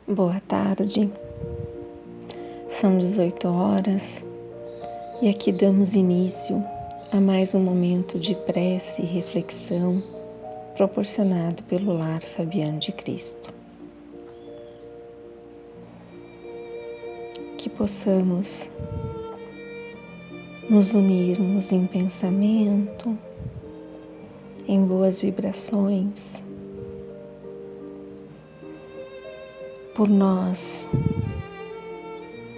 Boa tarde, são 18 horas e aqui damos início a mais um momento de prece e reflexão proporcionado pelo Lar Fabiano de Cristo. Que possamos nos unirmos em pensamento, em boas vibrações, por nós,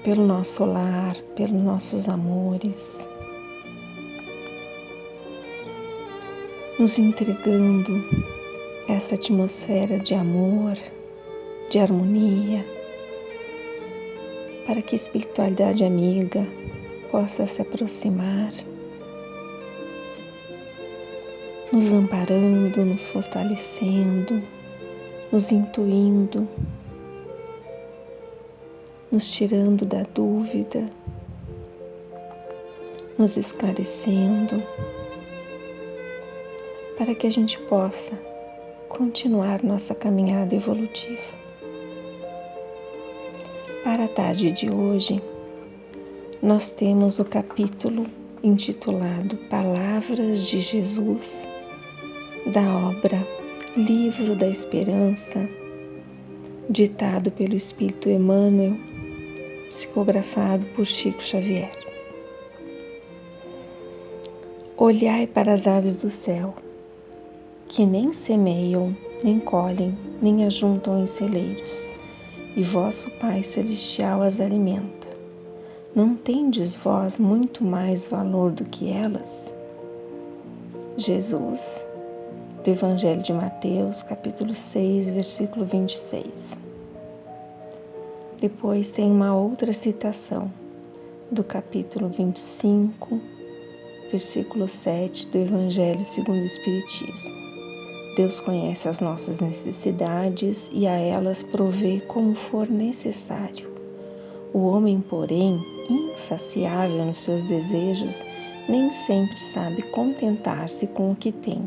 pelo nosso lar, pelos nossos amores, nos entregando essa atmosfera de amor, de harmonia, para que a espiritualidade amiga possa se aproximar, nos amparando, nos fortalecendo, nos intuindo, nos tirando da dúvida, nos esclarecendo, para que a gente possa continuar nossa caminhada evolutiva. Para a tarde de hoje, nós temos o capítulo intitulado Palavras de Jesus, da obra Livro da Esperança, ditado pelo Espírito Emmanuel, psicografado por Chico Xavier. Olhai para as aves do céu, que nem semeiam, nem colhem, nem ajuntam em celeiros, e vosso Pai Celestial as alimenta. Não tendes vós muito mais valor do que elas? Jesus, do Evangelho de Mateus, capítulo 6, versículo 26. Depois tem uma outra citação do capítulo 25, versículo 7 do Evangelho segundo o Espiritismo. Deus conhece as nossas necessidades e a elas provê como for necessário. O homem, porém, insaciável nos seus desejos, nem sempre sabe contentar-se com o que tem.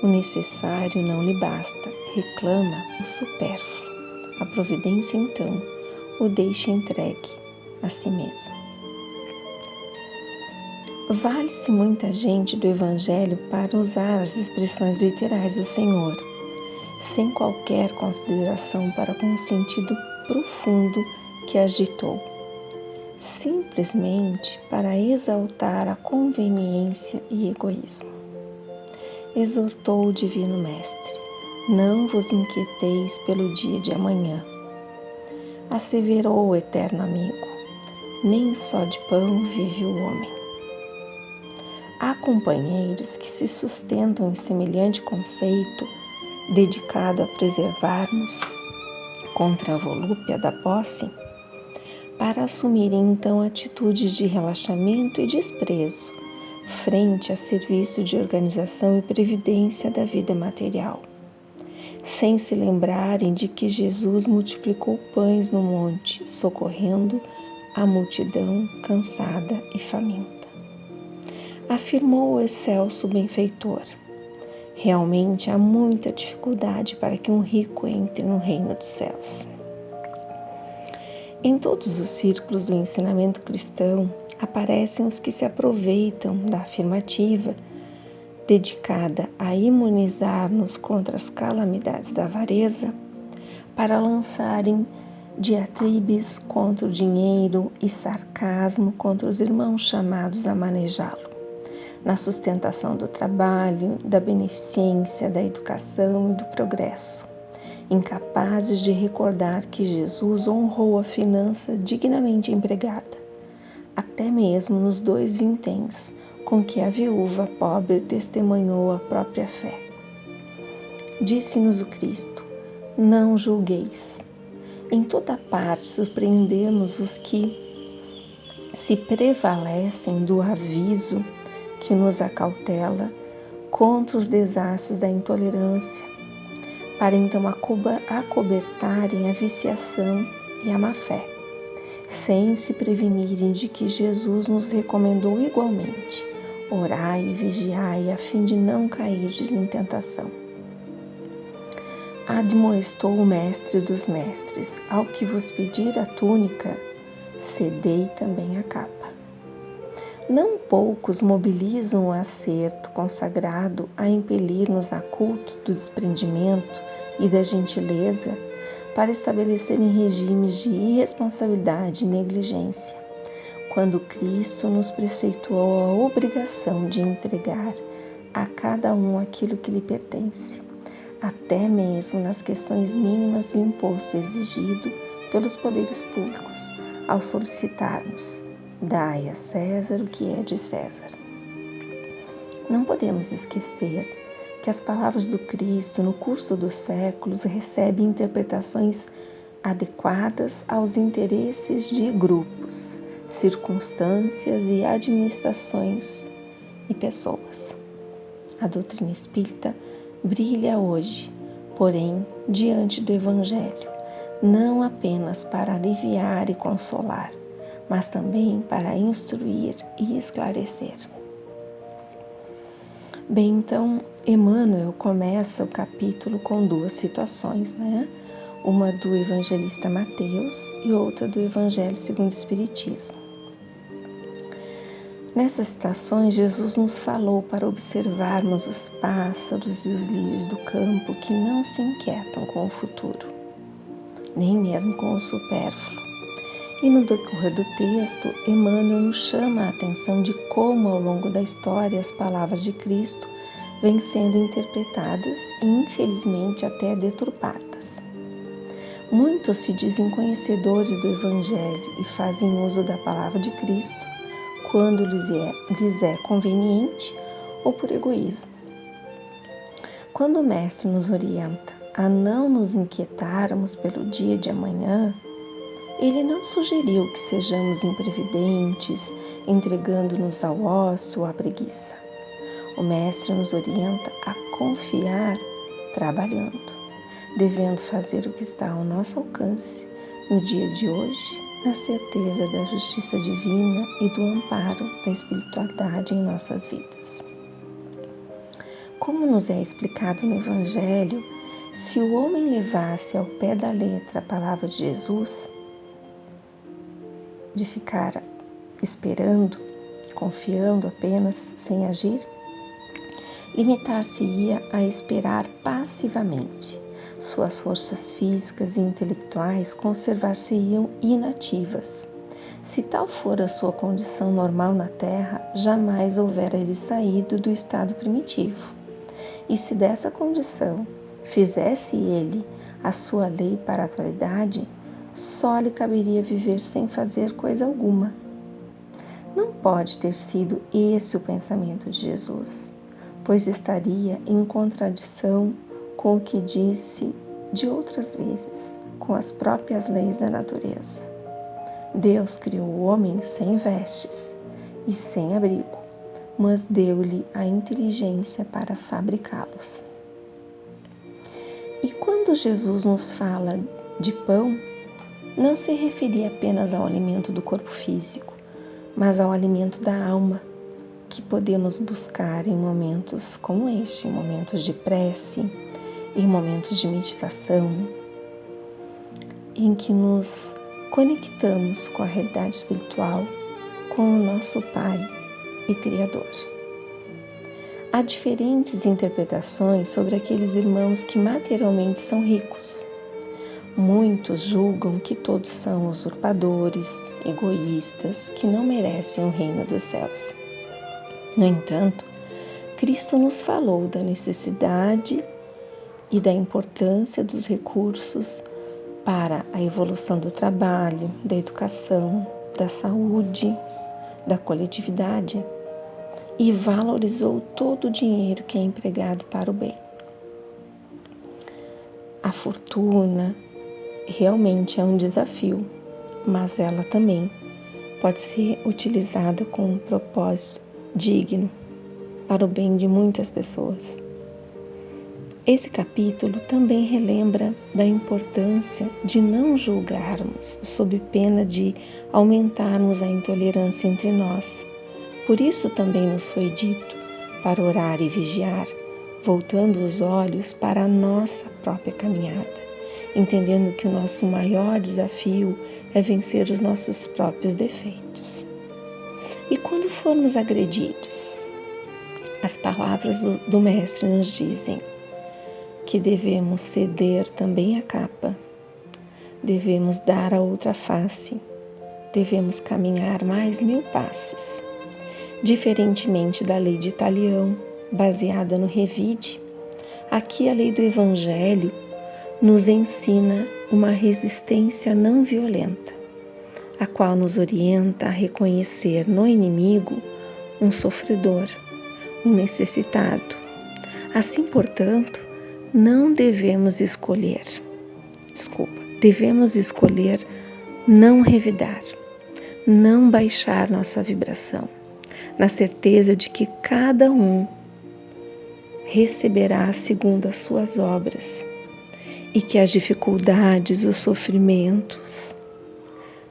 O necessário não lhe basta, reclama o supérfluo. A providência, então, o deixa entregue a si mesmo. Vale-se muita gente do Evangelho para usar as expressões literais do Senhor, sem qualquer consideração para com o sentido profundo que as ditou, simplesmente para exaltar a conveniência e egoísmo. Exortou o Divino Mestre: não vos inquieteis pelo dia de amanhã. Asseverou o eterno amigo: nem só de pão vive o homem. Há companheiros que se sustentam em semelhante conceito, dedicado a preservar-nos contra a volúpia da posse, para assumirem então atitudes de relaxamento e desprezo frente a serviço de organização e previdência da vida material, sem se lembrarem de que Jesus multiplicou pães no monte, socorrendo a multidão cansada e faminta. Afirmou o excelso benfeitor: realmente há muita dificuldade para que um rico entre no reino dos céus. Em todos os círculos do ensinamento cristão, aparecem os que se aproveitam da afirmativa dedicada a imunizar-nos contra as calamidades da avareza, para lançarem diatribes contra o dinheiro e sarcasmo contra os irmãos chamados a manejá-lo, na sustentação do trabalho, da beneficência, da educação e do progresso, incapazes de recordar que Jesus honrou a finança dignamente empregada, até mesmo nos 2 vinténs com que a viúva pobre testemunhou a própria fé. Disse-nos o Cristo: não julgueis. Em toda parte surpreendemos os que se prevalecem do aviso que nos acautela contra os desastres da intolerância, para então acobertarem a viciação e a má-fé, sem se prevenirem de que Jesus nos recomendou igualmente: orai e vigiai a fim de não cairdes em tentação. admoestou o mestre dos mestres: ao que vos pedir a túnica, cedei também a capa. Não poucos mobilizam o acerto consagrado a impelir-nos a culto do desprendimento e da gentileza para estabelecerem regimes de irresponsabilidade e negligência, quando Cristo nos preceituou a obrigação de entregar a cada um aquilo que lhe pertence, até mesmo nas questões mínimas do imposto exigido pelos poderes públicos, ao solicitar-nos: dai a César o que é de César. Não podemos esquecer que as palavras do Cristo, no curso dos séculos, recebem interpretações adequadas aos interesses de grupos, circunstâncias e administrações e pessoas. A doutrina espírita brilha hoje, porém, diante do Evangelho, não apenas para aliviar e consolar, mas também para instruir e esclarecer. Bem, então, Emmanuel começa o capítulo com duas citações, Uma do evangelista Mateus e outra do Evangelho segundo o Espiritismo. Nessas citações, Jesus nos falou para observarmos os pássaros e os lírios do campo que não se inquietam com o futuro, nem mesmo com o supérfluo. E no decorrer do texto, Emmanuel nos chama a atenção de como, ao longo da história, as palavras de Cristo vêm sendo interpretadas e, infelizmente, até deturpadas. Muitos se dizem conhecedores do Evangelho e fazem uso da palavra de Cristo quando lhes é conveniente ou por egoísmo. Quando o Mestre nos orienta a não nos inquietarmos pelo dia de amanhã, ele não sugeriu que sejamos imprevidentes, entregando-nos ao ócio ou à preguiça. O Mestre nos orienta a confiar trabalhando, devendo fazer o que está ao nosso alcance no dia de hoje, na certeza da justiça divina e do amparo da espiritualidade em nossas vidas. Como nos é explicado no Evangelho, se o homem levasse ao pé da letra a palavra de Jesus, de ficar esperando, confiando apenas, sem agir, limitar-se-ia a esperar passivamente. Suas forças físicas e intelectuais conservar-se-iam inativas. Se tal for a sua condição normal na Terra, jamais houvera ele saído do estado primitivo. E se dessa condição fizesse ele a sua lei para a atualidade, só lhe caberia viver sem fazer coisa alguma. Não pode ter sido esse o pensamento de Jesus, pois estaria em contradição com o que disse de outras vezes, com as próprias leis da natureza. Deus criou o homem sem vestes e sem abrigo, mas deu-lhe a inteligência para fabricá-los. E quando Jesus nos fala de pão, não se referia apenas ao alimento do corpo físico, mas ao alimento da alma, que podemos buscar em momentos como este, em momentos de prece, em momentos de meditação, em que nos conectamos com a realidade espiritual, com o nosso Pai e Criador. Há diferentes interpretações sobre aqueles irmãos que materialmente são ricos. Muitos julgam que todos são usurpadores, egoístas, que não merecem o reino dos céus. No entanto, Cristo nos falou da necessidade e da importância dos recursos para a evolução do trabalho, da educação, da saúde, da coletividade, e valorizou todo o dinheiro que é empregado para o bem. A fortuna realmente é um desafio, mas ela também pode ser utilizada com um propósito digno para o bem de muitas pessoas. Esse capítulo também relembra da importância de não julgarmos sob pena de aumentarmos a intolerância entre nós. Por isso também nos foi dito para orar e vigiar, voltando os olhos para a nossa própria caminhada, entendendo que o nosso maior desafio é vencer os nossos próprios defeitos. E quando formos agredidos, as palavras do Mestre nos dizem que devemos ceder também a capa, devemos dar a outra face, devemos caminhar mais 1000 passos. Diferentemente da lei de Italião, baseada no Revide, aqui a lei do Evangelho nos ensina uma resistência não violenta, a qual nos orienta a reconhecer no inimigo um sofredor, um necessitado. Assim, portanto, não devemos escolher, devemos escolher não revidar, não baixar nossa vibração, na certeza de que cada um receberá segundo as suas obras e que as dificuldades, os sofrimentos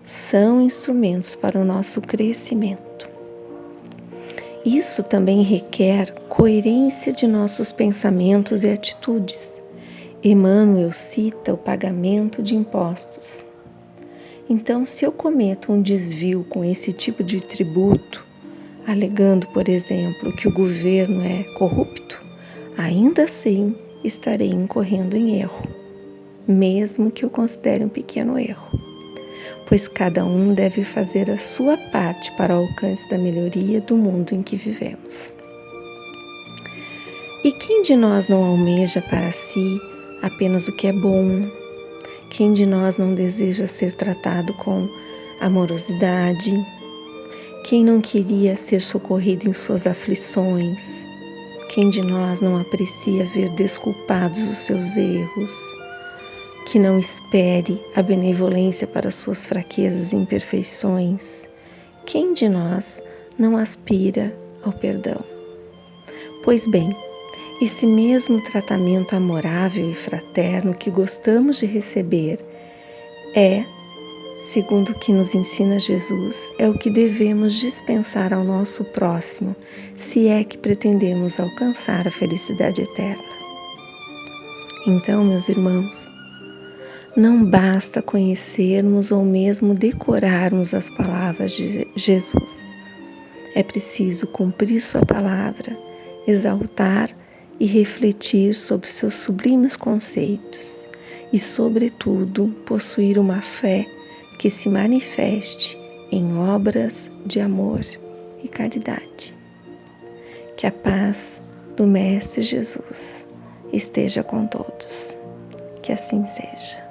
são instrumentos para o nosso crescimento. Isso também requer coerência de nossos pensamentos e atitudes. Emmanuel cita o pagamento de impostos. Então, se eu cometo um desvio com esse tipo de tributo, alegando, por exemplo, que o governo é corrupto, ainda assim estarei incorrendo em erro, mesmo que eu considere um pequeno erro, pois cada um deve fazer a sua parte para o alcance da melhoria do mundo em que vivemos. E quem de nós não almeja para si apenas o que é bom? Quem de nós não deseja ser tratado com amorosidade? Quem não queria ser socorrido em suas aflições? Quem de nós não aprecia ver desculpados os seus erros? Que não espere a benevolência para suas fraquezas e imperfeições? Quem de nós não aspira ao perdão? Pois bem, esse mesmo tratamento amorável e fraterno que gostamos de receber segundo o que nos ensina Jesus, é o que devemos dispensar ao nosso próximo, se é que pretendemos alcançar a felicidade eterna. Então, meus irmãos, não basta conhecermos ou mesmo decorarmos as palavras de Jesus. É preciso cumprir sua palavra, exaltar e refletir sobre seus sublimes conceitos e, sobretudo, possuir uma fé que se manifeste em obras de amor e caridade. Que a paz do Mestre Jesus esteja com todos. Que assim seja.